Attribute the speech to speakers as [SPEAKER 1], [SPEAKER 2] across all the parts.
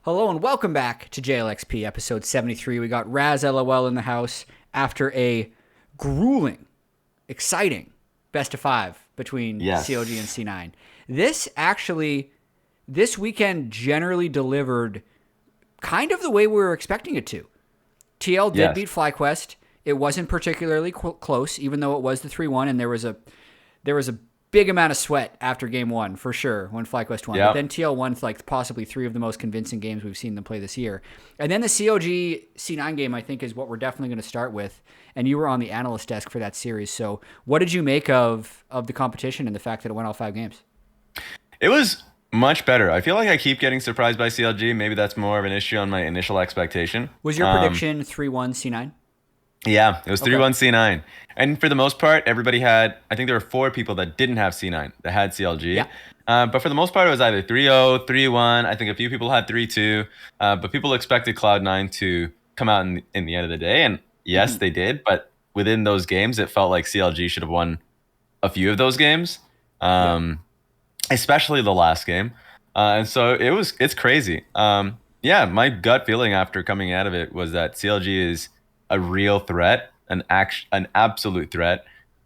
[SPEAKER 1] Hello and welcome back to JLXP episode 73. We got Raz LOL in the house after a grueling, exciting best of five between CLG and C9. This weekend generally delivered kind of the way we were expecting it to. TL did beat FlyQuest. It wasn't particularly close, even though it was the 3-1, and there was a big amount of sweat after game one, for sure, when FlyQuest won. But then TL won like possibly three of the most convincing games we've seen them play this year. And then the CLG C9 game, I think, is what we're definitely going to start with. And you were on the analyst desk for that series. So what did you make of the competition and the fact that it went all 5 games?
[SPEAKER 2] It was much better. I feel like I keep getting surprised by CLG. Maybe that's more of an issue on my initial expectation.
[SPEAKER 1] Was your prediction 3-1 C9?
[SPEAKER 2] Yeah, it was 3-1 C9. And for the most part, everybody had, I think there were 4 people that didn't have C9, that had CLG.
[SPEAKER 1] Yeah.
[SPEAKER 2] But for the most part, it was either 3-0, 3-1. I think a few people had 3-2. But people expected Cloud9 to come out in the end of the day. And yes, they did. But within those games, it felt like CLG should have won a few of those games, especially the last game. And so it's crazy. My gut feeling after coming out of it was that CLG is a real threat, an absolute threat.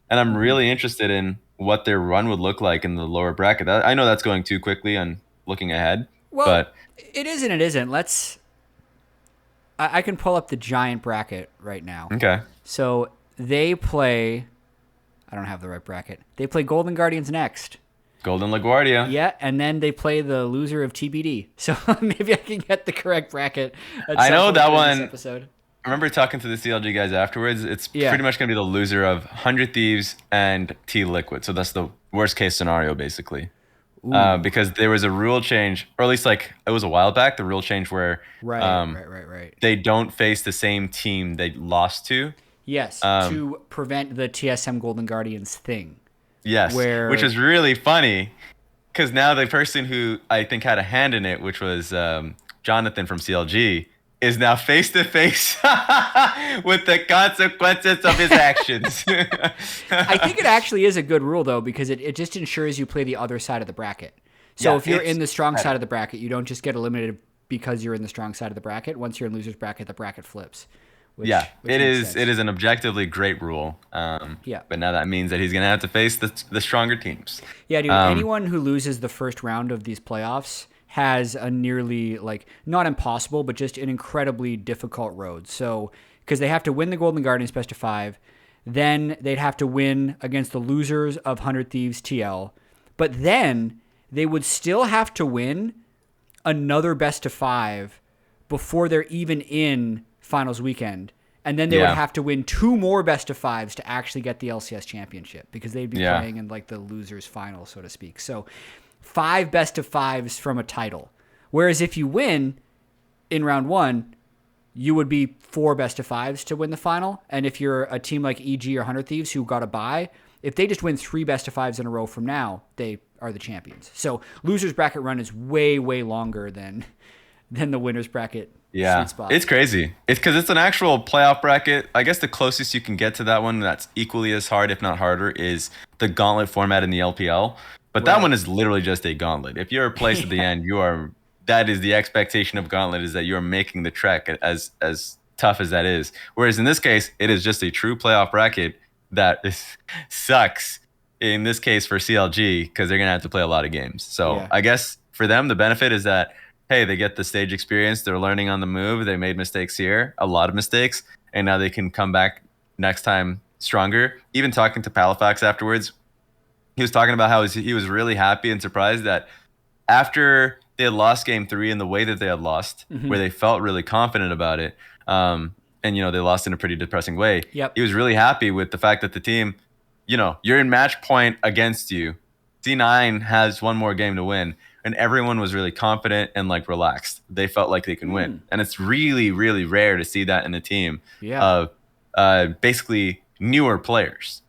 [SPEAKER 2] And I'm really interested in what their run would look like in the lower bracket. I know that's going too quickly on looking ahead.
[SPEAKER 1] Well,
[SPEAKER 2] but
[SPEAKER 1] it is and it isn't. I can pull up the giant bracket right now.
[SPEAKER 2] Okay.
[SPEAKER 1] So they play, I don't have the right bracket. They play Golden Guardians next.
[SPEAKER 2] Golden LaGuardia.
[SPEAKER 1] Yeah, and then they play the loser of TBD. So maybe I can get the correct bracket.
[SPEAKER 2] I know that one.
[SPEAKER 1] This episode.
[SPEAKER 2] I remember talking to the CLG guys afterwards. It's pretty much going to be the loser of 100 Thieves and T-Liquid. So that's the worst case scenario, basically. Because there was a rule change, or at least like it was a while back, the rule change where
[SPEAKER 1] Right.
[SPEAKER 2] they don't face the same team they lost to.
[SPEAKER 1] Yes, to prevent the TSM Golden Guardians thing.
[SPEAKER 2] Yes, which is really funny because now the person who I think had a hand in it, which was Jonathan from CLG, is now face to face with the consequences of his actions.
[SPEAKER 1] I think it actually is a good rule though, because it just ensures you play the other side of the bracket. So if you're in the strong side of the bracket, you don't just get eliminated because you're in the strong side of the bracket. Once you're in loser's bracket, the bracket flips. Which
[SPEAKER 2] it is an objectively great rule. But now that means that he's going to have to face the stronger teams.
[SPEAKER 1] Yeah, dude. Anyone who loses the first round of these playoffs has a nearly, like, not impossible, but just an incredibly difficult road. So, because they have to win the Golden Guardians best of 5, then they'd have to win against the losers of 100 Thieves TL, but then they would still have to win another best of 5 before they're even in finals weekend. And then they would have to win 2 more best of 5s to actually get the LCS championship, because they'd be playing in like the losers final, so to speak. So 5 best of 5s from a title. Whereas if you win in round 1, you would be 4 best of 5s to win the final. And if you're a team like EG or 100 Thieves who got a bye, if they just win 3 best of 5s in a row from now, they are the champions. So losers bracket run is way, way longer than the winners bracket.
[SPEAKER 2] Yeah, it's crazy. It's because it's an actual playoff bracket. I guess the closest you can get to that one that's equally as hard, if not harder, is the gauntlet format in the LPL. But that one is literally just a gauntlet. If you're placed at the end, that is the expectation of gauntlet, is that you're making the trek, as tough as that is. Whereas in this case, it is just a true playoff bracket that sucks. In this case for CLG, because they're gonna have to play a lot of games. So I guess for them, the benefit is that, hey, they get the stage experience. They're learning on the move. They made mistakes here, a lot of mistakes, and now they can come back next time stronger. Even talking to Palafax afterwards, he was talking about how he was really happy and surprised that after they had lost game 3 in the way that they had lost, where they felt really confident about it, and they lost in a pretty depressing way. He was really happy with the fact that the team, you're in match point against you. C9 has 1 more game to win. And everyone was really confident and like relaxed. They felt like they can win. And it's really, really rare to see that in a team of basically newer players.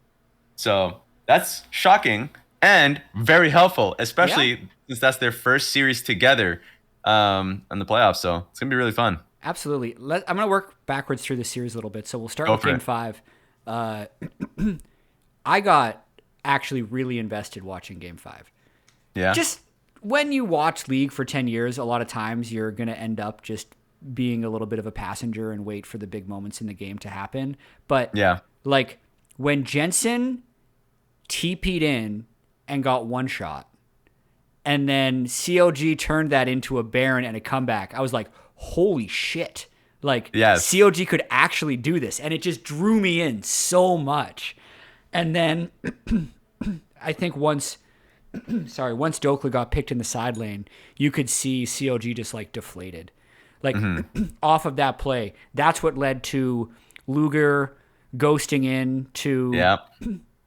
[SPEAKER 2] So that's shocking and very helpful, especially since that's their first series together in the playoffs. So it's going to be really fun.
[SPEAKER 1] Absolutely. I'm going to work backwards through the series a little bit. So we'll start with game 5. I got actually really invested watching game 5.
[SPEAKER 2] Yeah.
[SPEAKER 1] Just when you watch League for 10 years, a lot of times you're going to end up just being a little bit of a passenger and wait for the big moments in the game to happen. But
[SPEAKER 2] Yeah.
[SPEAKER 1] like when Jensen TP'd in and got one shot, and then CLG turned that into a Baron and a comeback, I was like, holy shit. Like,
[SPEAKER 2] Yes.
[SPEAKER 1] CLG could actually do this. And it just drew me in so much. And then I think once Dokla got picked in the side lane, you could see CLG just like deflated. Like off of that play, that's what led to Luger ghosting in to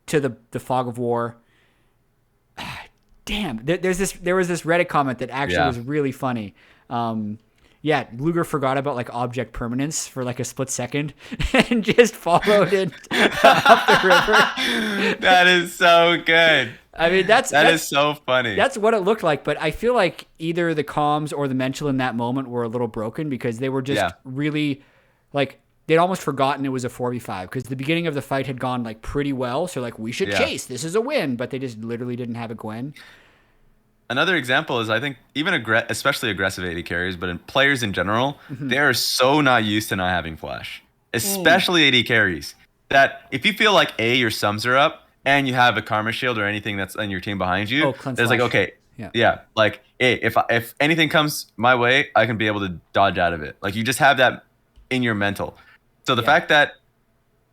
[SPEAKER 1] the Fog of War. Damn, there was this Reddit comment that actually was really funny. Luger forgot about like object permanence for like a split second and just followed it up the river.
[SPEAKER 2] That is so good.
[SPEAKER 1] I mean, that
[SPEAKER 2] is so funny.
[SPEAKER 1] That's what it looked like, but I feel like either the comms or the mental in that moment were a little broken because they were just really like they'd almost forgotten it was a 4v5 because the beginning of the fight had gone like pretty well. So like we should chase. This is a win, but they just literally didn't have a Gwen.
[SPEAKER 2] Another example is I think even especially aggressive AD carries, but in players in general, they are so not used to not having flash, especially AD carries. That if you feel like your sums are up and you have a Karma Shield or anything that's on your team behind you, there's like okay, like if anything comes my way, I can be able to dodge out of it. Like you just have that in your mental. So the fact that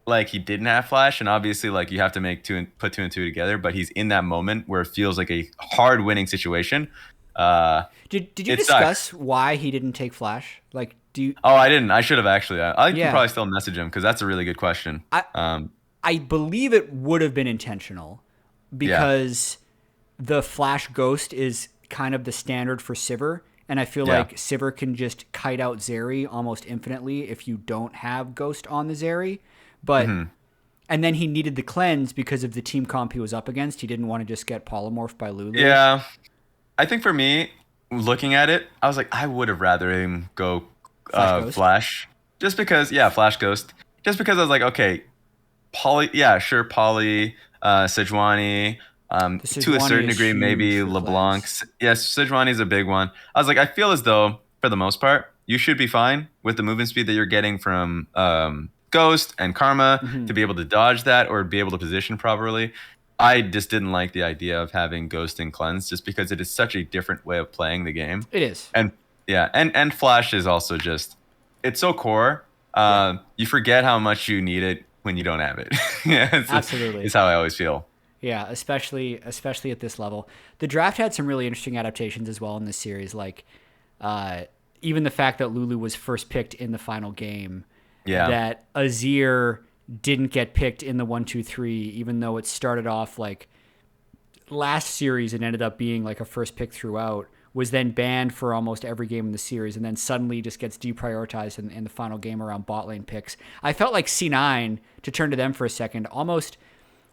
[SPEAKER 2] like he didn't have flash, and obviously like you have to put two and two together, but he's in that moment where it feels like a hard winning situation.
[SPEAKER 1] Did you discuss why he didn't take flash? Like, do you?
[SPEAKER 2] Oh, I didn't. I should have actually. I can probably still message him because that's a really good question.
[SPEAKER 1] I believe it would have been intentional because the flash ghost is kind of the standard for Sivir. And I feel like Sivir can just kite out Zeri almost infinitely if you don't have ghost on the Zeri. But and then he needed the cleanse because of the team comp he was up against. He didn't want to just get polymorphed by Lulu.
[SPEAKER 2] Yeah. I think for me, looking at it, I was like, I would have rather him go flash. Just because, flash ghost. Just because I was like, okay, Poly, Poly, Sejuani, to a certain degree, maybe LeBlanc. Yes, Sejuani is a big one. I was like, I feel as though, for the most part, you should be fine with the movement speed that you're getting from Ghost and Karma to be able to dodge that or be able to position properly. I just didn't like the idea of having Ghost and Cleanse just because it is such a different way of playing the game.
[SPEAKER 1] It is.
[SPEAKER 2] And and Flash is also just, it's so core. You forget how much you need it when you don't have it.
[SPEAKER 1] Absolutely.
[SPEAKER 2] It's how I always feel.
[SPEAKER 1] Yeah, especially at this level. The draft had some really interesting adaptations as well in this series, like even the fact that Lulu was first picked in the final game.
[SPEAKER 2] Yeah.
[SPEAKER 1] That Azir didn't get picked in the 1-2-3, even though it started off like last series and ended up being like a first pick throughout, was then banned for almost every game in the series, and then suddenly just gets deprioritized in the final game around bot lane picks. I felt like C9, to turn to them for a second, almost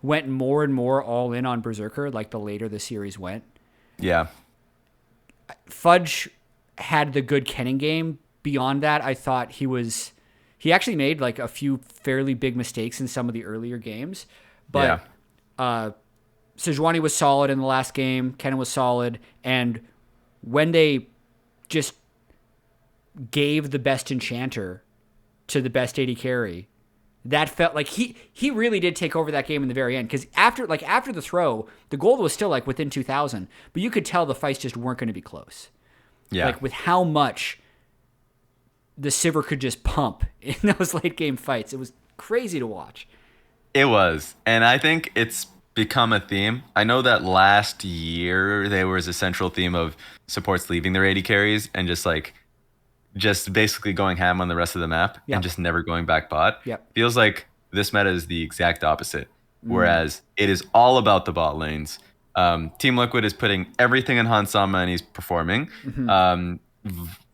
[SPEAKER 1] went more and more all in on Berserker like the later the series went.
[SPEAKER 2] Yeah.
[SPEAKER 1] Fudge had the good Kennen game. Beyond that, I thought he actually made like a few fairly big mistakes in some of the earlier games, but Sejuani was solid in the last game. Kennen was solid. And when they just gave the best enchanter to the best AD carry, that felt like he really did take over that game in the very end. Because after the throw, the gold was still like within 2,000, but you could tell the fights just weren't going to be close.
[SPEAKER 2] Yeah.
[SPEAKER 1] Like with how much the Sivir could just pump in those late game fights. It was crazy to watch.
[SPEAKER 2] It was. And I think it's become a theme. I know that last year there was a central theme of supports leaving their AD carries and just basically going ham on the rest of the map and just never going back bot.
[SPEAKER 1] Yep.
[SPEAKER 2] Feels like this meta is the exact opposite. Whereas it is all about the bot lanes. Team Liquid is putting everything in Hansama and he's performing.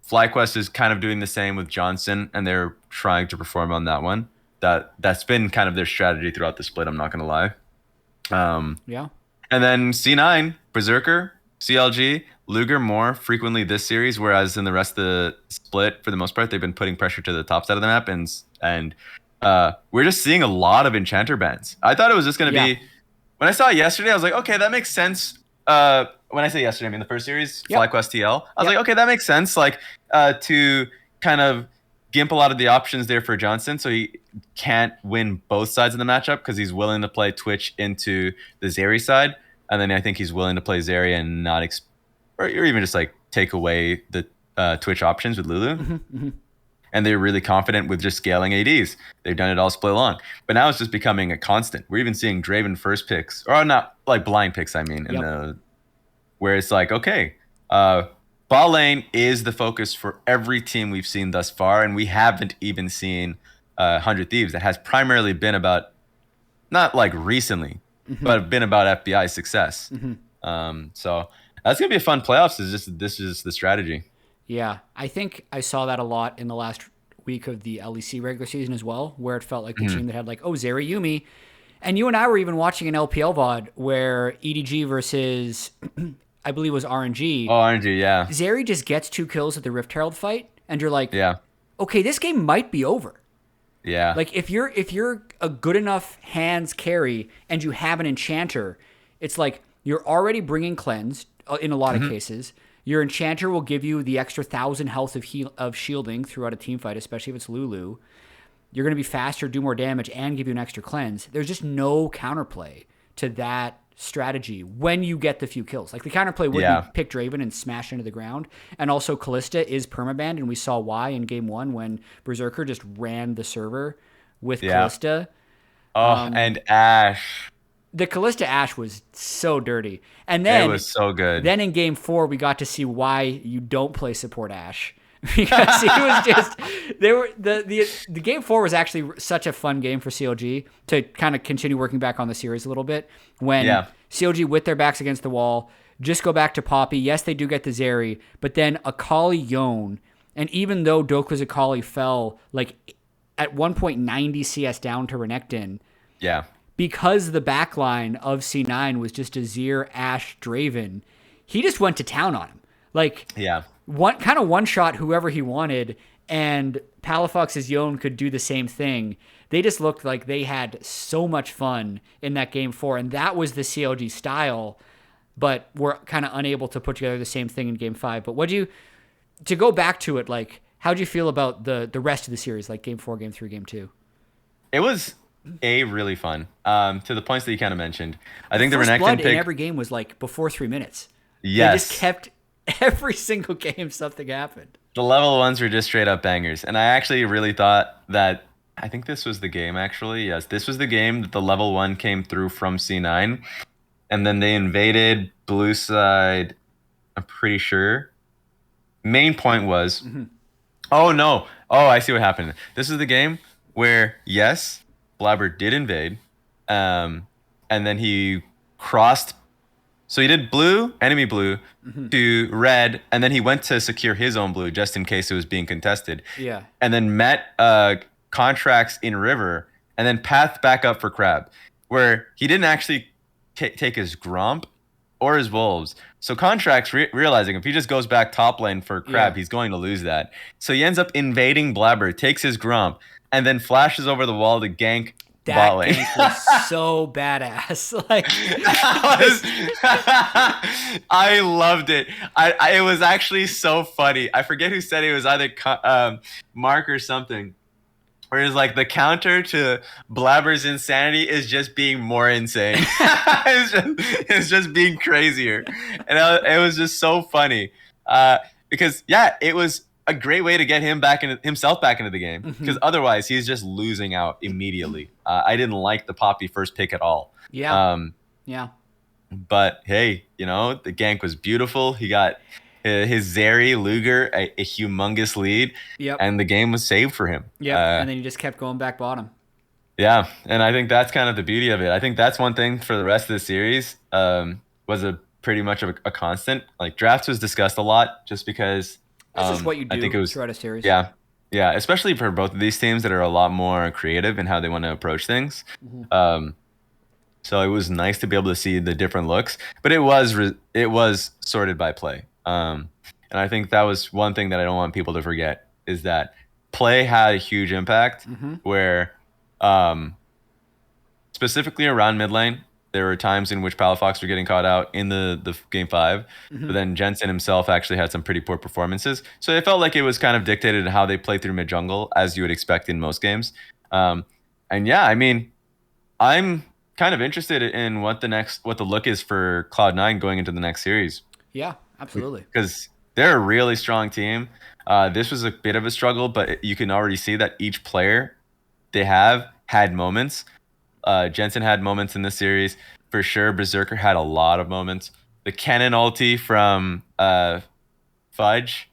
[SPEAKER 2] FlyQuest is kind of doing the same with Johnson, and they're trying to perform on that one. That's been kind of their strategy throughout the split, I'm not going to lie. And then C9, Berserker, CLG, Luger more frequently this series, whereas in the rest of the split, for the most part, they've been putting pressure to the top side of the map, and we're just seeing a lot of Enchanter bans. I thought it was just going to be... When I saw it yesterday, I was like, okay, that makes sense when I say yesterday, I mean the first series,
[SPEAKER 1] Yep.
[SPEAKER 2] FlyQuest TL. I was
[SPEAKER 1] Yep.
[SPEAKER 2] like, okay, that makes sense. Like, to kind of gimp a lot of the options there for Johnson, so he can't win both sides of the matchup because he's willing to play Twitch into the Zeri side, and then I think he's willing to play Zeri and not, or even just like take away the Twitch options with Lulu. And they're really confident with just scaling ADs. They've done it all split long. But now it's just becoming a constant. We're even seeing Draven first picks, or not like blind picks, I mean, in
[SPEAKER 1] Yep.
[SPEAKER 2] the where it's like, okay, ball lane is the focus for every team we've seen thus far, and we haven't even seen 100 Thieves. That has primarily been about, not like recently, but been about FBI success. So that's gonna be a fun playoffs. This is the strategy.
[SPEAKER 1] Yeah, I think I saw that a lot in the last week of the LEC regular season as well, where it felt like the team that had like, oh, Zeri Yumi. And you and I were even watching an LPL VOD where EDG versus, I believe it was RNG.
[SPEAKER 2] Oh, RNG, yeah,
[SPEAKER 1] Zeri just gets 2 kills at the Rift Herald fight, and you're like,
[SPEAKER 2] yeah,
[SPEAKER 1] okay, this game might be over.
[SPEAKER 2] yeah.
[SPEAKER 1] Like if you're a good enough hands carry and you have an enchanter, it's like you're already bringing cleanse in a lot of cases. Your enchanter will give you the extra 1,000 health of shielding throughout a team fight, especially if it's Lulu. You're going to be faster, do more damage, and give you an extra cleanse. There's just no counterplay to that strategy when you get the few kills. Like the counterplay would be pick Draven and smash into the ground. And also Callista is permabanned, and we saw why in game 1 when Berserker just ran the server with Callista.
[SPEAKER 2] Oh, and Ashe.
[SPEAKER 1] The Callista Ashe was so dirty. And then
[SPEAKER 2] It was so good.
[SPEAKER 1] Then in game 4 we got to see why you don't play support Ashe. Because he was just they were the game 4 was actually such a fun game for CLG to kind of continue working back on the series a little bit when CLG with their backs against the wall just go back to Poppy. Yes, they do get the Zeri, but then Akali Yone, and even though Dokla's Akali fell like at 1.90 CS down to Renekton, because the backline of C9 was just Azir, Ashe, Draven, he just went to town on him. Like, one shot whoever he wanted, and Palafox's Yone could do the same thing. They just looked like they had so much fun in that game 4, and that was the CLG style, but were kind of unable to put together the same thing in game 5. But to go back to it, like, how'd you feel about the rest of the series, like game 4, game 3, game 2?
[SPEAKER 2] It was really fun. To the points that you kind of mentioned. I think the
[SPEAKER 1] First
[SPEAKER 2] Renekton
[SPEAKER 1] blood
[SPEAKER 2] pick
[SPEAKER 1] in every game was like before 3 minutes.
[SPEAKER 2] Yes.
[SPEAKER 1] They just kept every single game something happened.
[SPEAKER 2] The level 1s were just straight up bangers. And I actually really thought that, I think this was the game actually. Yes, this was the game that the level 1 came through from C9. And then they invaded blue side, I'm pretty sure. Main point was, oh no. Oh, I see what happened. This is the game where, yes, Blabber did invade. And then he crossed. So he did blue, enemy blue, to red, and then he went to secure his own blue just in case it was being contested.
[SPEAKER 1] Yeah.
[SPEAKER 2] And then met contracts in river, and then pathed back up for crab, where he didn't actually take his gromp or his wolves. So contracts realizing if he just goes back top lane for crab, he's going to lose that. So he ends up invading Blabber, takes his gromp, and then flashes over the wall to gank
[SPEAKER 1] that
[SPEAKER 2] bot lane.
[SPEAKER 1] was so badass. Like
[SPEAKER 2] I loved it. It was actually so funny. I forget who said it was either Mark or something. Where it's like the counter to Blabber's insanity is just being more insane. it's just being crazier, and it was just so funny because it was a great way to get himself back into the game, because otherwise he's just losing out immediately. I didn't like the Poppy first pick at all. But hey, the gank was beautiful. He got his Zeri Luger a humongous lead, and the game was saved for him.
[SPEAKER 1] And then he just kept going back bottom.
[SPEAKER 2] Yeah, and I think that's kind of the beauty of it. I think that's one thing for the rest of the series was pretty much of a constant. Like drafts was discussed a lot just because
[SPEAKER 1] this is what you do
[SPEAKER 2] I think it was,
[SPEAKER 1] throughout a series.
[SPEAKER 2] Yeah, especially for both of these teams that are a lot more creative in how they want to approach things. So it was nice to be able to see the different looks, but it was sorted by play. And I think that was one thing that I don't want people to forget is that play had a huge impact where specifically around mid lane, There were times in which Palafox were getting caught out in the game 5, but then Jensen himself actually had some pretty poor performances. So it felt like it was kind of dictated in how they played through mid jungle, as you would expect in most games. Um, and yeah, I mean, I'm kind of interested in what the look is for Cloud9 going into the next series,
[SPEAKER 1] Yeah, absolutely.
[SPEAKER 2] because they're a really strong team. This was a bit of a struggle, but you can already see that each player they have had moments. Jensen had moments in this series for sure. Berserker had a lot of moments. The Kennen ulti from Fudge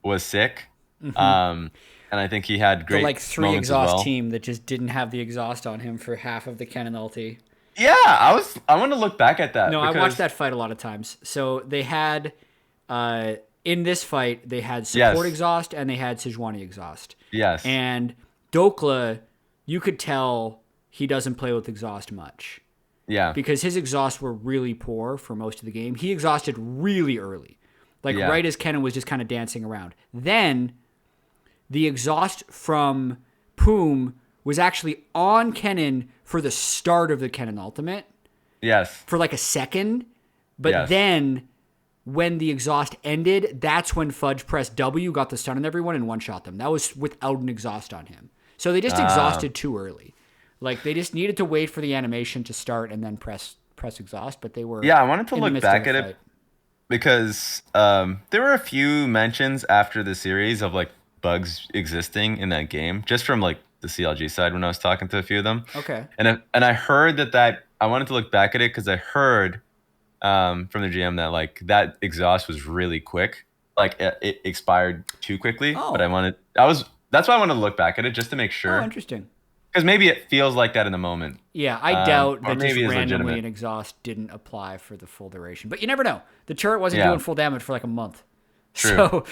[SPEAKER 2] was sick, and I think he had
[SPEAKER 1] The
[SPEAKER 2] great
[SPEAKER 1] like 3
[SPEAKER 2] moments as
[SPEAKER 1] exhaust
[SPEAKER 2] well.
[SPEAKER 1] team that just didn't have the exhaust on him for half of the Kennen ulti.
[SPEAKER 2] Yeah, I want to look back at that
[SPEAKER 1] No, I watched
[SPEAKER 2] because
[SPEAKER 1] that fight a lot of times. So they had in this fight they had support
[SPEAKER 2] yes,
[SPEAKER 1] exhaust and they had Sejuani exhaust.
[SPEAKER 2] yes,
[SPEAKER 1] And Dokla, you could tell he doesn't play with exhaust much
[SPEAKER 2] yeah,
[SPEAKER 1] because his exhausts were really poor for most of the game. He exhausted really early, like
[SPEAKER 2] yeah,
[SPEAKER 1] right as Kennen was just kind of dancing around. Then the exhaust from Poom was actually on Kennen for the start of the Kennen ultimate
[SPEAKER 2] yes,
[SPEAKER 1] for like a second. But
[SPEAKER 2] yes.
[SPEAKER 1] then when the exhaust ended, that's when Fudge pressed W, got the stun on everyone, and one-shot them. That was without an exhaust on him. So they just exhausted too early. Like they just needed to wait for the animation to start and then press exhaust, but they were
[SPEAKER 2] Yeah, I wanted to
[SPEAKER 1] in the
[SPEAKER 2] look
[SPEAKER 1] midst
[SPEAKER 2] back
[SPEAKER 1] of
[SPEAKER 2] at
[SPEAKER 1] a
[SPEAKER 2] it
[SPEAKER 1] fight.
[SPEAKER 2] because there were a few mentions after the series of like bugs existing in that game, just from like the CLG side when I was talking to a few of them.
[SPEAKER 1] Okay.
[SPEAKER 2] And I heard that I wanted to look back at it because I heard from the GM that like that exhaust was really quick, like it expired too quickly. But
[SPEAKER 1] Oh.
[SPEAKER 2] that's why I wanted to look back at it just to make
[SPEAKER 1] Oh,
[SPEAKER 2] sure,
[SPEAKER 1] interesting.
[SPEAKER 2] because maybe it feels like that in the moment,
[SPEAKER 1] Yeah, I doubt
[SPEAKER 2] or
[SPEAKER 1] that just
[SPEAKER 2] maybe is
[SPEAKER 1] randomly
[SPEAKER 2] legitimate.
[SPEAKER 1] an exhaust didn't apply for the full duration. But you never know. The turret wasn't
[SPEAKER 2] Yeah,
[SPEAKER 1] doing full damage for like a month.
[SPEAKER 2] true.
[SPEAKER 1] So,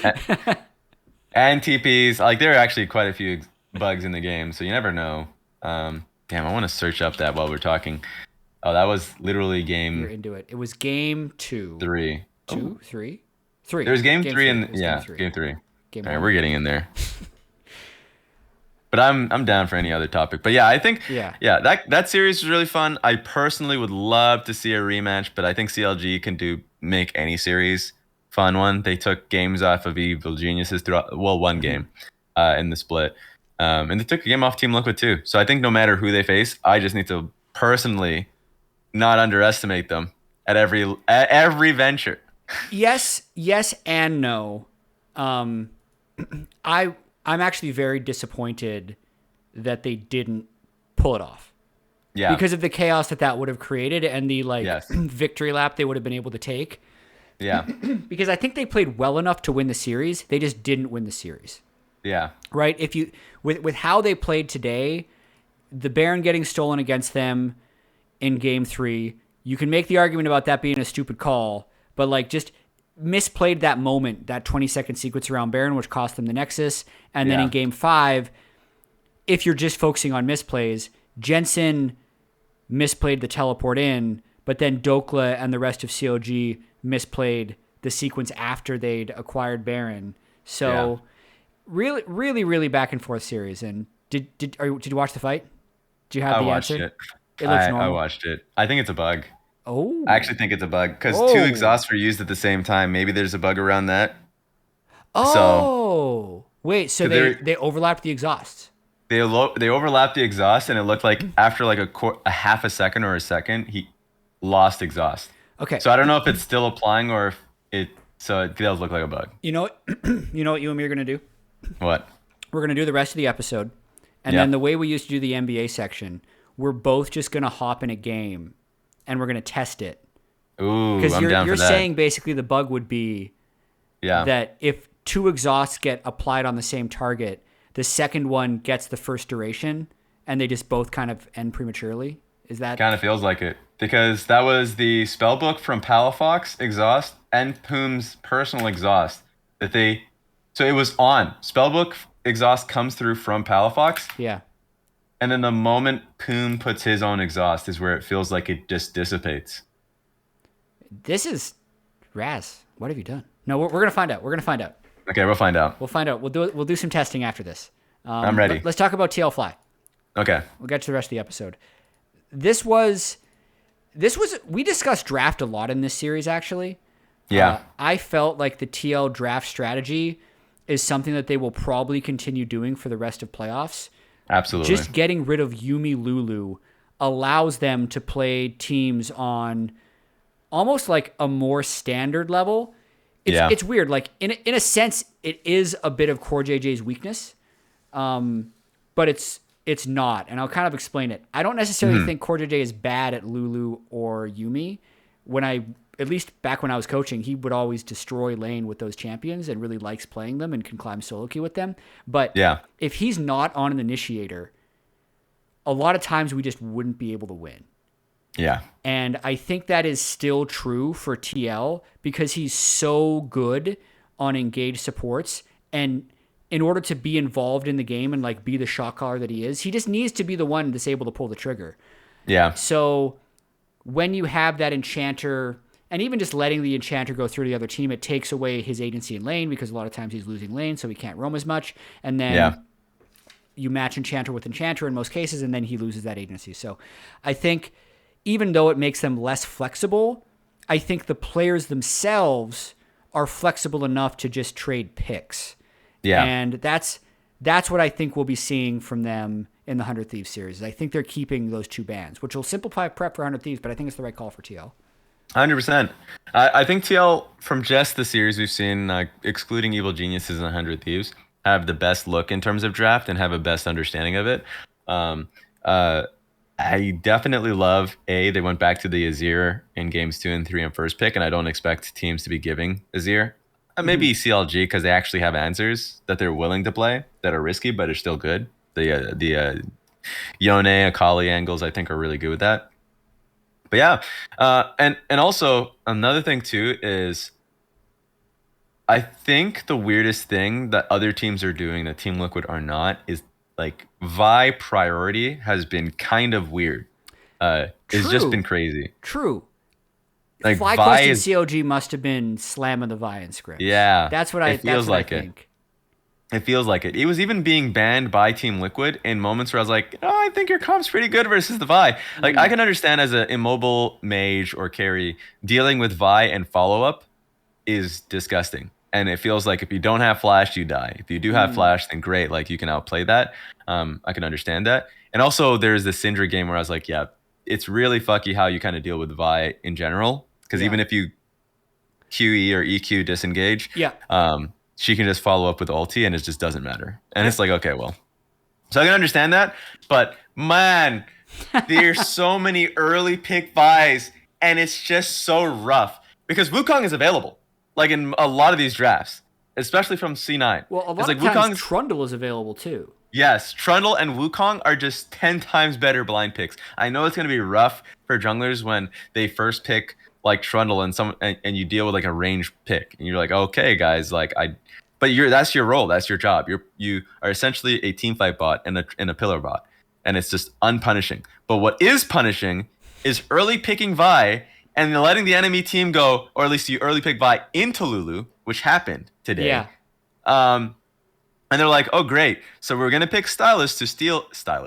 [SPEAKER 2] And TPs, like there are actually quite a few bugs in the game, so you never know. Damn, I want to search up that while we're talking. Oh, that was literally
[SPEAKER 1] you're
[SPEAKER 2] game
[SPEAKER 1] into it. It was game 2.
[SPEAKER 2] 3.
[SPEAKER 1] 2, 3? 3.
[SPEAKER 2] There was game
[SPEAKER 1] Game
[SPEAKER 2] 3
[SPEAKER 1] 3. It
[SPEAKER 2] and
[SPEAKER 1] was game
[SPEAKER 2] yeah,
[SPEAKER 1] 3.
[SPEAKER 2] game 3.
[SPEAKER 1] Game
[SPEAKER 2] All right,
[SPEAKER 1] 1.
[SPEAKER 2] we're getting in there. But I'm down for any other topic. But yeah, I think
[SPEAKER 1] Yeah.
[SPEAKER 2] that series was really fun. I personally would love to see a rematch, but I think CLG can make any series fun one. They took games off of Evil Geniuses throughout, well, one game in the split. And they took a game off Team Liquid too. So I think no matter who they face, I just need to personally not underestimate them at every venture.
[SPEAKER 1] Yes, and no. Um, I'm actually very disappointed that they didn't pull it off
[SPEAKER 2] Yeah.
[SPEAKER 1] because of the chaos that would have created and the like
[SPEAKER 2] Yes.
[SPEAKER 1] victory lap they would have been able to take.
[SPEAKER 2] Yeah.
[SPEAKER 1] Because I think they played well enough to win the series. They just didn't win the series.
[SPEAKER 2] Yeah.
[SPEAKER 1] Right? If you with how they played today, the Baron getting stolen against them in game 3, you can make the argument about that being a stupid call, but like just misplayed that moment, that 20-second sequence around Baron, which cost them the Nexus. And then
[SPEAKER 2] Yeah.
[SPEAKER 1] in game 5, if you're just focusing on misplays, Jensen misplayed the teleport in, but then Dokla and the rest of CLG misplayed the sequence after they'd acquired Baron. So really, really, really back and forth series. And did you watch the fight? Do you have
[SPEAKER 2] I
[SPEAKER 1] the
[SPEAKER 2] watched
[SPEAKER 1] answer?
[SPEAKER 2] it.
[SPEAKER 1] It looks
[SPEAKER 2] I
[SPEAKER 1] normal.
[SPEAKER 2] watched it. I think it's a bug.
[SPEAKER 1] Oh.
[SPEAKER 2] I actually think it's a bug because two
[SPEAKER 1] Oh.
[SPEAKER 2] exhausts were used at the same time. Maybe there's a bug around that. So
[SPEAKER 1] Oh. Wait, so
[SPEAKER 2] 'cause
[SPEAKER 1] they overlapped the exhausts.
[SPEAKER 2] they overlapped the exhaust, and it looked like after like a half a second or a second, he lost exhaust.
[SPEAKER 1] Okay.
[SPEAKER 2] So I don't know if it's still applying or if it does look like a bug.
[SPEAKER 1] You know what? You know what you and me are gonna do?
[SPEAKER 2] What?
[SPEAKER 1] We're gonna do the rest of the episode, and
[SPEAKER 2] Yeah.
[SPEAKER 1] then the way we used to do the NBA section, we're both just gonna hop in a game, and we're gonna test it.
[SPEAKER 2] Ooh,
[SPEAKER 1] Because
[SPEAKER 2] I'm down
[SPEAKER 1] you're
[SPEAKER 2] for that.
[SPEAKER 1] saying basically the bug would be
[SPEAKER 2] Yeah.
[SPEAKER 1] that if 2 exhausts get applied on the same target, the second one gets the first duration, and they just both kind of end prematurely. Is that
[SPEAKER 2] Kind of feels like it because that was the spell book from Palafox exhaust and Poom's personal exhaust that they. So it was on spellbook exhaust comes through from Palafox,
[SPEAKER 1] yeah?
[SPEAKER 2] and then the moment Poom puts his own exhaust is where it feels like it just dissipates.
[SPEAKER 1] This is Raz. What have you done? No, we're gonna find out. We're gonna find out.
[SPEAKER 2] Okay, we'll find out.
[SPEAKER 1] We'll find out. We'll do some testing after this.
[SPEAKER 2] I'm ready.
[SPEAKER 1] Let's talk about TL Fly.
[SPEAKER 2] Okay.
[SPEAKER 1] We'll get to the rest of the episode. This was we discussed draft a lot in this series, actually.
[SPEAKER 2] Yeah,
[SPEAKER 1] I felt like the TL draft strategy is something that they will probably continue doing for the rest of playoffs.
[SPEAKER 2] absolutely.
[SPEAKER 1] Just getting rid of Yumi Lulu allows them to play teams on almost like a more standard level.
[SPEAKER 2] Yeah.
[SPEAKER 1] It's weird. Like in a sense, it is a bit of Core JJ's weakness, but it's not. And I'll kind of explain it. I don't necessarily think Core JJ is bad at Lulu or Yumi. At least back when I was coaching, he would always destroy lane with those champions and really likes playing them and can climb solo queue with them. But
[SPEAKER 2] Yeah.
[SPEAKER 1] if he's not on an initiator, a lot of times we just wouldn't be able to win.
[SPEAKER 2] Yeah.
[SPEAKER 1] And I think that is still true for TL because he's so good on engaged supports. And in order to be involved in the game and like be the shot caller that he is, he just needs to be the one that's able to pull the trigger.
[SPEAKER 2] Yeah.
[SPEAKER 1] So when you have that enchanter, and even just letting the enchanter go through the other team, it takes away his agency in lane because a lot of times he's losing lane, so he can't roam as much. And then you match enchanter with enchanter in most cases, and then he loses that agency. So I think even though it makes them less flexible, I think the players themselves are flexible enough to just trade picks.
[SPEAKER 2] Yeah.
[SPEAKER 1] And that's what I think we'll be seeing from them in the 100 Thieves series. I think they're keeping those two bans, which will simplify prep for 100 Thieves, but I think it's the right call for TL.
[SPEAKER 2] 100%. I think TL, from just the series we've seen, excluding Evil Geniuses and 100 Thieves, have the best look in terms of draft and have a best understanding of it. I definitely love they went back to the Azir in games 2 and 3 and first pick, and I don't expect teams to be giving Azir. Maybe CLG because they actually have answers that they're willing to play that are risky but are still good. The Yone, Akali angles I think are really good with that. But yeah, and also another thing too is I think the weirdest thing that other teams are doing that Team Liquid are not is like Vi priority has been kind of weird. It's just been crazy.
[SPEAKER 1] True.
[SPEAKER 2] Like
[SPEAKER 1] FlyQuest
[SPEAKER 2] Vi
[SPEAKER 1] and
[SPEAKER 2] is
[SPEAKER 1] CLG must have been slamming the Vi in scripts.
[SPEAKER 2] yeah.
[SPEAKER 1] That's what
[SPEAKER 2] It feels like
[SPEAKER 1] I
[SPEAKER 2] it.
[SPEAKER 1] think.
[SPEAKER 2] It feels like it. It was even being banned by Team Liquid in moments where I was like, oh, I think your comp's pretty good versus the Vi. Like, I can understand as an immobile mage or carry, dealing with Vi and follow-up is disgusting. And it feels like if you don't have flash, you die. If you do have flash, then great. Like, you can outplay that. I can understand that. And also, there's the Syndra game where I was like, yeah, it's really fucky how you kind of deal with Vi in general. Because even if you QE or EQ disengage, she can just follow up with ulti and it just doesn't matter. And it's like, okay, well. So I can understand that. But man, there's so many early pick buys and it's just so rough. Because Wukong is available. Like in a lot of these drafts. Especially from C9.
[SPEAKER 1] Well, a lot
[SPEAKER 2] like
[SPEAKER 1] of times Trundle is available too.
[SPEAKER 2] Yes, Trundle and Wukong are just 10 times better blind picks. I know it's going to be rough for junglers when they first pick like Trundle and you deal with like a range pick. And you're like, okay, guys, but that's your role, that's your job. You are essentially a team fight bot and a pillar bot, and it's just unpunishing. But what is punishing is early picking Vi and letting the enemy team go, or at least you early pick Vi into Lulu, which happened today.
[SPEAKER 1] Yeah.
[SPEAKER 2] And they're like, oh great, so we're gonna pick Silas to steal your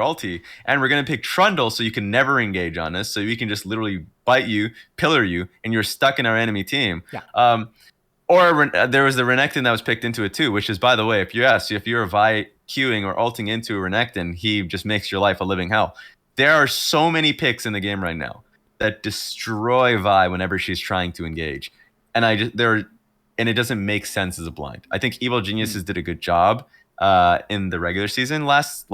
[SPEAKER 2] ulti, and we're gonna pick Trundle so you can never engage on us, so we can just literally bite you, pillar you, and you're stuck in our enemy team.
[SPEAKER 1] Yeah.
[SPEAKER 2] Or there was the Renekton that was picked into it too, which is, by the way, if you're a Vi queuing or ulting into a Renekton, he just makes your life a living hell. There are so many picks in the game right now that destroy Vi whenever she's trying to engage, and it doesn't make sense as a blind. I think Evil Geniuses did a good job in the regular season last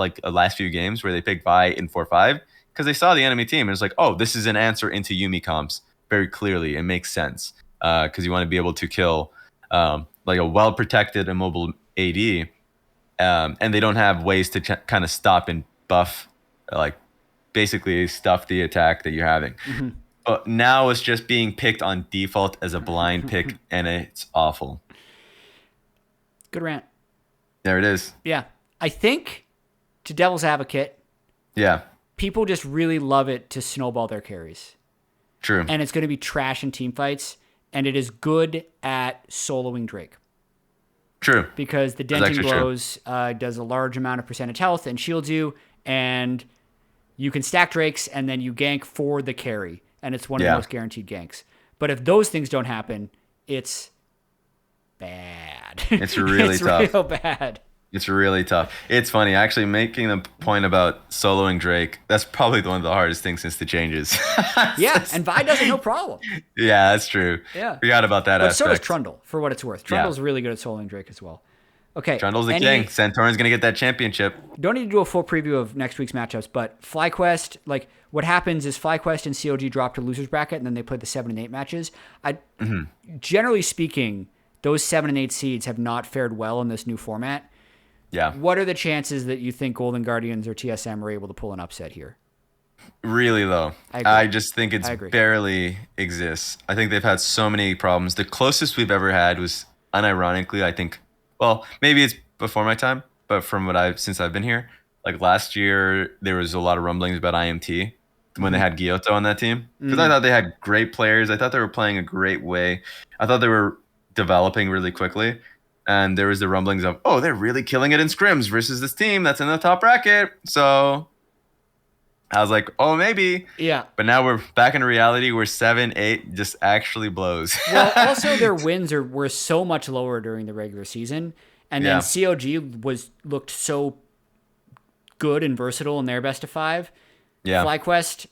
[SPEAKER 2] few games where they picked Vi in 4-5 because they saw the enemy team and it's like, oh, this is an answer into Yumi comps very clearly. It makes sense. Because you want to be able to kill like a well-protected immobile AD, and they don't have ways to kind of stop and buff, like basically stuff the attack that you're having. But now it's just being picked on default as a blind pick, and it's awful.
[SPEAKER 1] Good rant.
[SPEAKER 2] There it is.
[SPEAKER 1] Yeah. I think, to Devil's Advocate, people just really love it to snowball their carries.
[SPEAKER 2] True.
[SPEAKER 1] And it's going to be trash in team fights. And it is good at soloing Drake.
[SPEAKER 2] True.
[SPEAKER 1] Because the Denting Blows does a large amount of percentage health and shields you. And you can stack Drakes and then you gank for the carry, and it's one of the
[SPEAKER 2] Yeah.
[SPEAKER 1] most guaranteed ganks. But if those things don't happen, it's bad.
[SPEAKER 2] It's really tough.
[SPEAKER 1] Real bad.
[SPEAKER 2] It's really tough. It's funny, actually, making the point about soloing Drake. That's probably one of the hardest things since the changes.
[SPEAKER 1] Yeah, and Vi does it no problem.
[SPEAKER 2] Yeah, that's true.
[SPEAKER 1] Yeah.
[SPEAKER 2] Forgot about that
[SPEAKER 1] But so does
[SPEAKER 2] aspect.
[SPEAKER 1] Trundle, for what it's worth. Trundle's really good at soloing Drake as well. Okay.
[SPEAKER 2] Trundle's the king. Santorin's gonna get that championship.
[SPEAKER 1] Don't need to do a full preview of next week's matchups, but FlyQuest, like what happens is FlyQuest and CLG drop to losers bracket, and then they play the 7 and 8 matches. Generally speaking, those 7 and 8 seeds have not fared well in this new format.
[SPEAKER 2] Yeah.
[SPEAKER 1] What are the chances that you think Golden Guardians or TSM are able to pull an upset here?
[SPEAKER 2] Really low.
[SPEAKER 1] I agree.
[SPEAKER 2] I just think it's
[SPEAKER 1] I agree.
[SPEAKER 2] barely exists. I think they've had so many problems. The closest we've ever had was, unironically, I think, well, maybe it's before my time, but from since I've been here, like last year, there was a lot of rumblings about IMT when they had Gyoto on that team. Because I thought they had great players. I thought they were playing a great way. I thought they were developing really quickly. And there was the rumblings of, oh, they're really killing it in scrims versus this team that's in the top bracket. So I was like, oh, maybe.
[SPEAKER 1] Yeah.
[SPEAKER 2] But now we're back in reality where 7, 8 just actually blows.
[SPEAKER 1] Well, also their wins were so much lower during the regular season. And then COG looked so good and versatile in their best of 5.
[SPEAKER 2] Yeah.
[SPEAKER 1] FlyQuest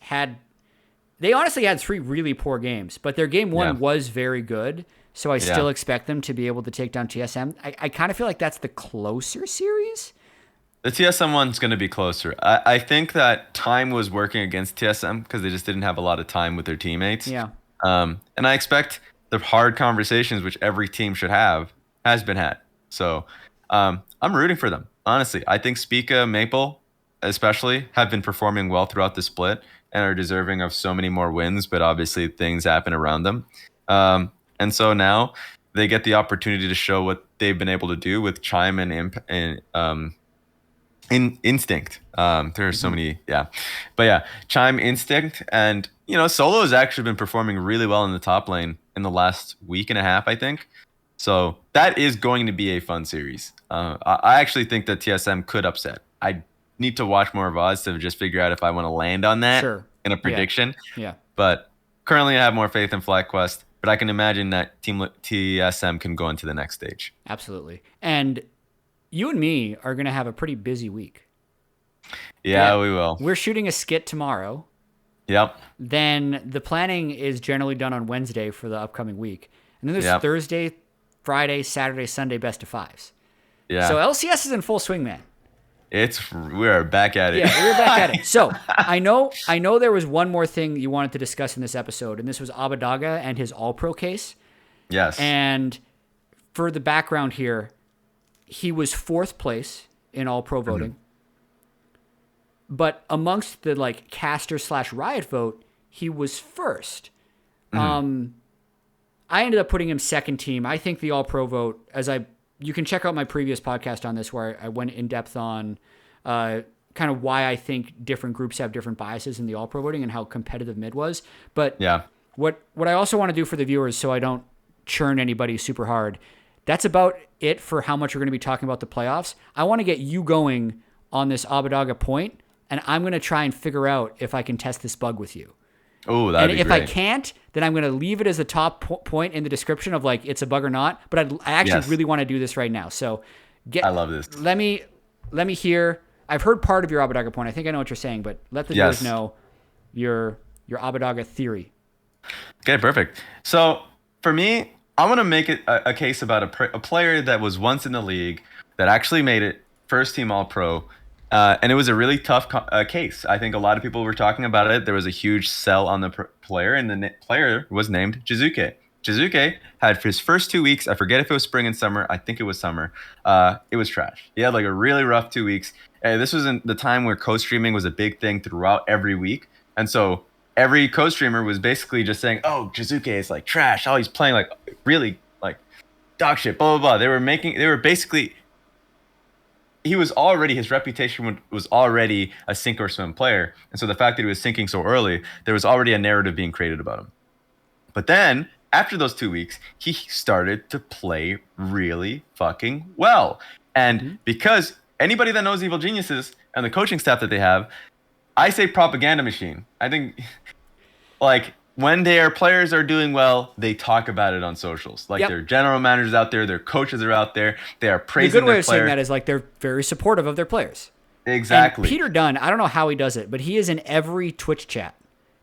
[SPEAKER 1] they honestly had 3 really poor games, but their game 1 was very good. So I still expect them to be able to take down TSM. I kind of feel like that's the closer series.
[SPEAKER 2] The TSM one's going to be closer. I think that time was working against TSM because they just didn't have a lot of time with their teammates.
[SPEAKER 1] Yeah.
[SPEAKER 2] And I expect the hard conversations, which every team should have, has been had. So I'm rooting for them. Honestly, I think Spica, Maple, especially, have been performing well throughout the split and are deserving of so many more wins, but obviously things happen around them. And so now they get the opportunity to show what they've been able to do with Chime and Instinct. There are so many, but yeah, Chime, Instinct, and Solo has actually been performing really well in the top lane in the last week and a half, I think. So that is going to be a fun series. I actually think that TSM could upset. I need to watch more VODs to just figure out if I want to land on that in a prediction.
[SPEAKER 1] Yeah.
[SPEAKER 2] But currently, I have more faith in FlyQuest. But I can imagine that Team TSM can go into the next stage.
[SPEAKER 1] Absolutely. And you and me are going to have a pretty busy week.
[SPEAKER 2] Yeah, we will.
[SPEAKER 1] We're shooting a skit tomorrow.
[SPEAKER 2] Yep.
[SPEAKER 1] Then the planning is generally done on Wednesday for the upcoming week. And then there's Thursday, Friday, Saturday, Sunday best of 5s.
[SPEAKER 2] Yeah.
[SPEAKER 1] So LCS is in full swing, man.
[SPEAKER 2] We are back at it.
[SPEAKER 1] Yeah, we're back at it. So I know there was one more thing you wanted to discuss in this episode, and this was Abbe and his All-Pro case.
[SPEAKER 2] Yes.
[SPEAKER 1] And for the background here, he was 4th place in All-Pro voting. But amongst the caster/Riot vote, he was 1st. I ended up putting him 2nd team. I think the All-Pro vote, you can check out my previous podcast on this where I went in depth on kind of why I think different groups have different biases in the All-Pro voting and how competitive mid was. But what I also want to do for the viewers, so I don't churn anybody super hard, that's about it for how much we're going to be talking about the playoffs. I want to get you going on this Abadaga point, and I'm going to try and figure out if I can test this bug with you.
[SPEAKER 2] Oh, that'd be
[SPEAKER 1] great.
[SPEAKER 2] great.
[SPEAKER 1] I can't, then I'm going to leave it as a top point in the description of it's a bug or not. But I actually really want to do this right now. So
[SPEAKER 2] I love this.
[SPEAKER 1] Let me hear. I've heard part of your Abadaga point. I think I know what you're saying, but let the viewers know your Abadaga theory.
[SPEAKER 2] Okay, perfect. So for me, I want to make it a case about a player that was once in the league that actually made it first team All-Pro. And it was a really tough case. I think a lot of people were talking about it. There was a huge sell on the player, and the player was named Jizuke. Jizuke had his first 2 weeks. I forget if it was spring and summer. I think it was summer. It was trash. He had a really rough 2 weeks. And this was in the time where co-streaming was a big thing throughout every week. And so every co-streamer was basically just saying, oh, Jizuke is trash. Oh, he's playing really dog shit, blah, blah, blah. They were basically... his reputation was already a sink or swim player. And so the fact that he was sinking so early, there was already a narrative being created about him. But then, after those 2 weeks, he started to play really fucking well. And because anybody that knows Evil Geniuses and the coaching staff that they have, I say propaganda machine. I think like when their players are doing well, they talk about it on socials. Like
[SPEAKER 1] Yep.
[SPEAKER 2] their general managers out there, their coaches are out there. They are
[SPEAKER 1] The good
[SPEAKER 2] praising
[SPEAKER 1] way
[SPEAKER 2] their
[SPEAKER 1] of saying
[SPEAKER 2] player.
[SPEAKER 1] that is like they're very supportive of their players. And
[SPEAKER 2] Exactly.
[SPEAKER 1] Peter Dunn, I don't know how he does it, but he is in every Twitch chat.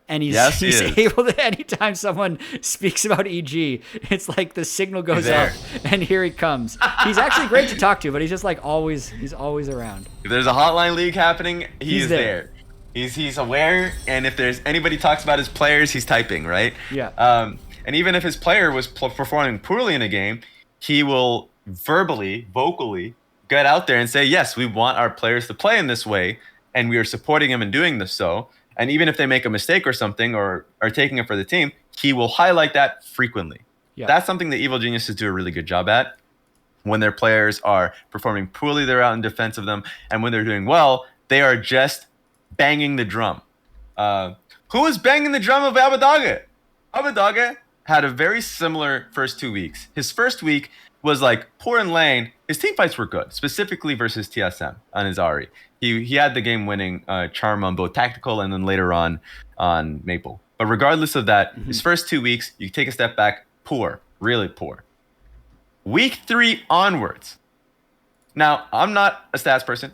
[SPEAKER 1] And he's
[SPEAKER 2] Yes, he
[SPEAKER 1] he's
[SPEAKER 2] is.
[SPEAKER 1] able to, anytime someone speaks about EG, it's like the signal goes up
[SPEAKER 2] there.
[SPEAKER 1] and here he comes. He's actually great to talk to, but he's just like he's always around.
[SPEAKER 2] If there's a hotline league happening,
[SPEAKER 1] He's
[SPEAKER 2] he's
[SPEAKER 1] there.
[SPEAKER 2] there. He's aware, and if there's anybody talks about his players, he's typing, right?
[SPEAKER 1] Yeah.
[SPEAKER 2] And even if his player was performing poorly in a game, he will vocally get out there and say, yes, we want our players to play in this way, and we are supporting him in doing this so. And even if they make a mistake or something or are taking it for the team, he will highlight that frequently.
[SPEAKER 1] Yeah.
[SPEAKER 2] That's something that Evil Geniuses do a really good job at. When their players are performing poorly, they're out in defense of them. And when they're doing well, they are just banging the drum. Who was banging the drum of Abbe? Abbe had a very similar first 2 weeks. His first week was like poor in lane. His team fights were good, specifically versus TSM on his Ahri. He had the game-winning charm on both tactical and then later on Maple. But regardless of that, his first 2 weeks, you take a step back, poor, really poor. Week 3 onwards. Now, I'm not a stats person.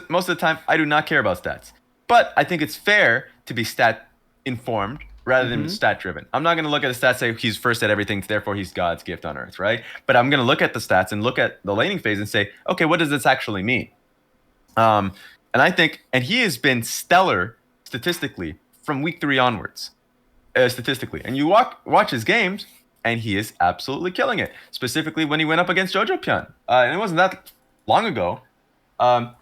[SPEAKER 2] Most of the time, I do not care about stats. But I think it's fair to be stat informed rather than stat driven. I'm not going to look at the stats and say he's first at everything, therefore he's God's gift on earth, right? But I'm going to look at the stats and look at the laning phase and say, okay, what does this actually mean? And I think, and he has been stellar statistically from week 3 onwards, statistically. And you watch his games, and he is absolutely killing it. Specifically when he went up against Jojo Pion, and it wasn't that long ago.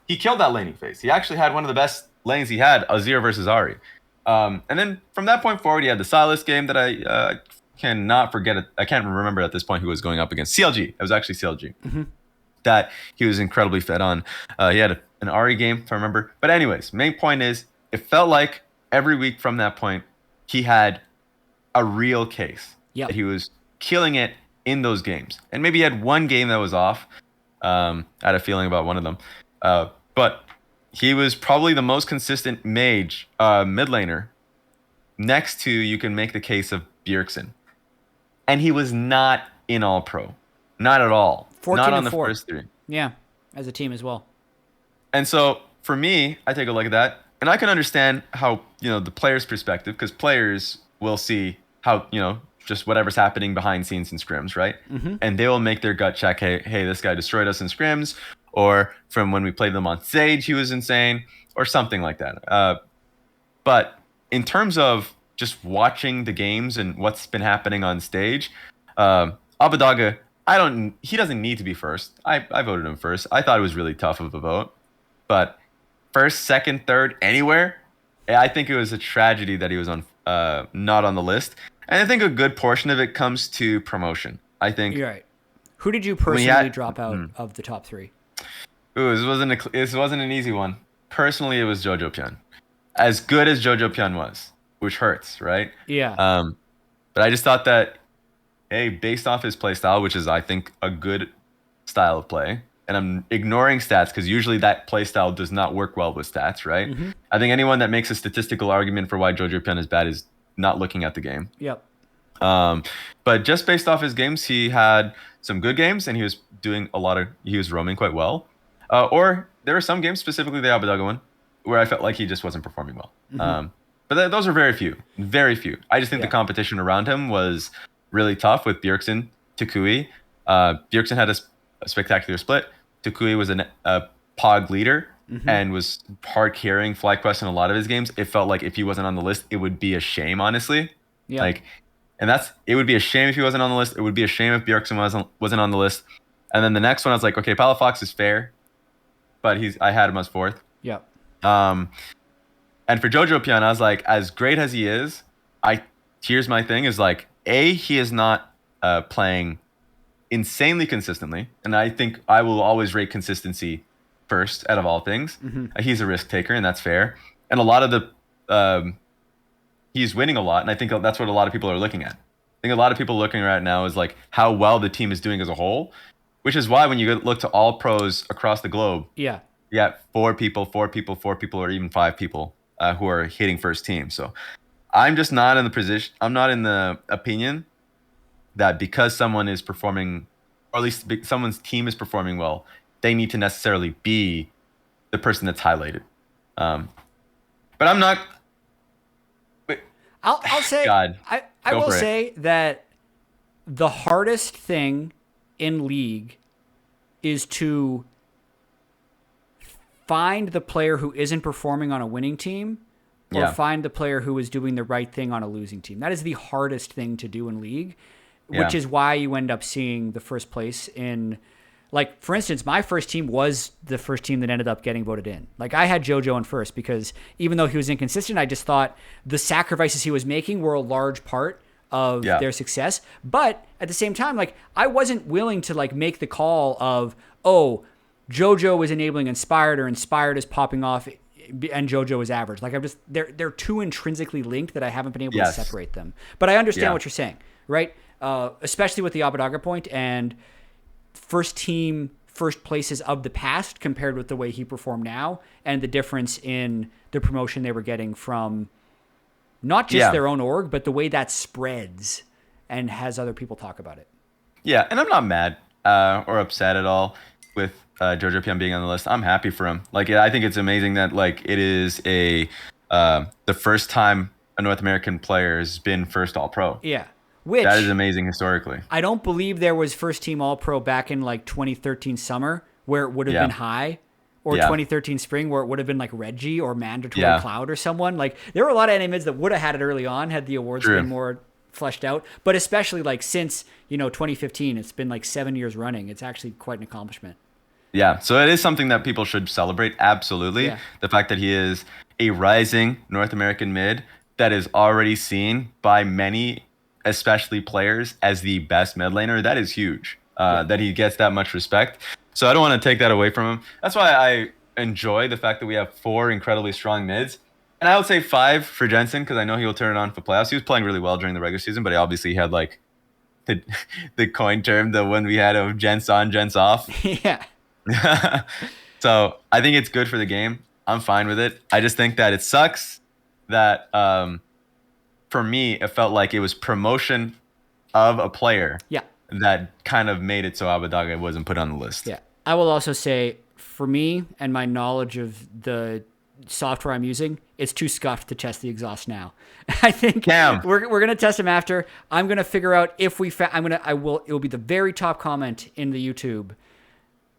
[SPEAKER 2] He killed that laning phase. He actually had one of the best lanes he had, Azir versus Ahri. And then from that point forward, he had the Silas game that I cannot forget. I can't remember at this point who was going up against. CLG. It was actually CLG. That he was incredibly fed on. He had an Ahri game, if I remember. But anyways, main point is, it felt like every week from that point, he had a real case.
[SPEAKER 1] Yep.
[SPEAKER 2] That he was killing it in those games. And maybe he had one game that was off. I had a feeling about one of them. But he was probably the most consistent mage mid laner. Next to, you can make the case of Bjergsen. And he was not in all pro. Not at all.
[SPEAKER 1] 14
[SPEAKER 2] not on
[SPEAKER 1] and
[SPEAKER 2] the
[SPEAKER 1] 4.
[SPEAKER 2] first 3.
[SPEAKER 1] Yeah, as a team as well.
[SPEAKER 2] And so for me, I take a look at that, and I can understand how, the player's perspective, because players will see how, just whatever's happening behind scenes in scrims, right? And they will make their gut check, hey, this guy destroyed us in scrims, or from when we played them on Sage, he was insane, or something like that. But in terms of just watching the games and what's been happening on stage, Abbe, he doesn't need to be first. I voted him first. I thought it was really tough of a vote. But first, second, third, anywhere, I think it was a tragedy that he was not on the list. And I think a good portion of it comes to promotion. I think.
[SPEAKER 1] You're right. Who did you personally drop out of the top 3?
[SPEAKER 2] Ooh, this wasn't an easy one. Personally, it was Jojo Pion. As good as Jojo Pion was, which hurts, right?
[SPEAKER 1] Yeah.
[SPEAKER 2] But I just thought that, hey, based off his play style, which is, I think, a good style of play, and I'm ignoring stats because usually that play style does not work well with stats, right? I think anyone that makes a statistical argument for why Jojo Pion is bad is not looking at the game.
[SPEAKER 1] Yep.
[SPEAKER 2] But just based off his games, he had some good games, and he was roaming quite well. Or there were some games, specifically the Abadaga one, where I felt like he just wasn't performing well. But those are very few. Very few. I just think the competition around him was really tough with Bjergsen, Tukui. Bjergsen had a spectacular split. Tukui was a POG leader and was hard carrying FlyQuest in a lot of his games. It felt like if he wasn't on the list, it would be a shame, honestly.
[SPEAKER 1] Yeah.
[SPEAKER 2] It would be a shame if he wasn't on the list. It would be a shame if Bjergsen wasn't on the list. And then the next one, I was like, okay, Palafox is fair, but I had him as 4th.
[SPEAKER 1] Yep.
[SPEAKER 2] And for Jojo Pion, I was like, as great as he is, here's my thing is like, he is not playing insanely consistently, and I think I will always rate consistency first out of all things. He's a risk taker, and that's fair. And a lot of the he's winning a lot, and I think that's what a lot of people are looking at. I think a lot of people looking right now is like how well the team is doing as a whole, which is why when you look to all pros across the globe,
[SPEAKER 1] Yeah.
[SPEAKER 2] 4 people, or even 5 people who are hitting first team. So I'm just not in the position. I'm not in the opinion that because someone is performing, or at least someone's team is performing well, they need to necessarily be the person that's highlighted. But I'm not.
[SPEAKER 1] I'll say
[SPEAKER 2] God,
[SPEAKER 1] I
[SPEAKER 2] go
[SPEAKER 1] will
[SPEAKER 2] for it.
[SPEAKER 1] say that the hardest thing in League is to find the player who isn't performing on a winning team or
[SPEAKER 2] Yeah.
[SPEAKER 1] find the player who is doing the right thing on a losing team. That is the hardest thing to do in League, which
[SPEAKER 2] Yeah.
[SPEAKER 1] is why you end up seeing the first place in, like, for instance, my first team was the first team that ended up getting voted in. Like, I had JoJo in first because even though he was inconsistent, I just thought the sacrifices he was making were a large part of
[SPEAKER 2] Yeah.
[SPEAKER 1] their success. But at the same time, like, I wasn't willing to, like, make the call of, oh, JoJo is enabling Inspired or Inspired is popping off and JoJo is average. Like, I'm just, they're too intrinsically linked that I haven't been able
[SPEAKER 2] Yes.
[SPEAKER 1] to separate them. But I understand
[SPEAKER 2] Yeah.
[SPEAKER 1] what you're saying, right? Especially with the Abadaga point and first team first places of the past compared with the way he performed now and the difference in the promotion they were getting from not just
[SPEAKER 2] Yeah.
[SPEAKER 1] their own org, but the way that spreads and has other people talk about it.
[SPEAKER 2] Yeah, and I'm not mad or upset at all with Jojo PM being on the list. I'm happy for him. Like, I think it's amazing that like it is the first time a North American player has been first All Pro.
[SPEAKER 1] Yeah. Which
[SPEAKER 2] That is amazing historically.
[SPEAKER 1] I don't believe there was first team All Pro back in like 2013 summer where it would have
[SPEAKER 2] Yeah.
[SPEAKER 1] been high, or
[SPEAKER 2] Yeah.
[SPEAKER 1] 2013 spring where it would have been like Reggie or Mandatory
[SPEAKER 2] Yeah.
[SPEAKER 1] Cloud or someone. Like, there were a lot of NA mids that would have had it early on had the awards
[SPEAKER 2] True.
[SPEAKER 1] been more fleshed out. But especially like since 2015, it's been like 7 years running. It's actually quite an accomplishment.
[SPEAKER 2] Yeah, so it is something that people should celebrate. Absolutely,
[SPEAKER 1] Yeah.
[SPEAKER 2] the fact that he is a rising North American mid that is already seen by many, especially players, as the best mid laner. That is huge. That he gets that much respect. So I don't want to take that away from him. That's why I enjoy the fact that we have 4 incredibly strong mids. And I would say 5 for Jensen because I know he will turn it on for playoffs. He was playing really well during the regular season, but he obviously had like the coin term, the one we had of gents on, gents off.
[SPEAKER 1] Yeah.
[SPEAKER 2] So I think it's good for the game. I'm fine with it. I just think that it sucks that for me, it felt like it was promotion of a player
[SPEAKER 1] Yeah.
[SPEAKER 2] that kind of made it so Abadaga wasn't put on the list.
[SPEAKER 1] Yeah. I will also say, for me and my knowledge of the software I'm using, it's too scuffed to test the exhaust now. I think
[SPEAKER 2] Damn.
[SPEAKER 1] we're gonna test them after. I'm gonna figure out if we it will be the very top comment in the YouTube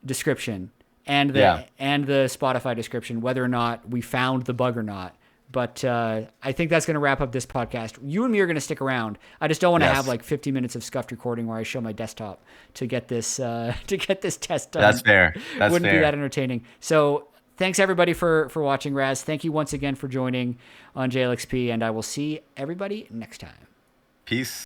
[SPEAKER 1] description and the Spotify description whether or not we found the bug or not. But I think that's going to wrap up this podcast. You and me are going to stick around. I just don't want to
[SPEAKER 2] Yes.
[SPEAKER 1] have like 50 minutes of scuffed recording where I show my desktop to get this test done.
[SPEAKER 2] That's fair. That's
[SPEAKER 1] Wouldn't
[SPEAKER 2] fair.
[SPEAKER 1] be that entertaining. So thanks everybody for watching. Raz, thank you once again for joining on JLXP, and I will see everybody next time.
[SPEAKER 2] Peace.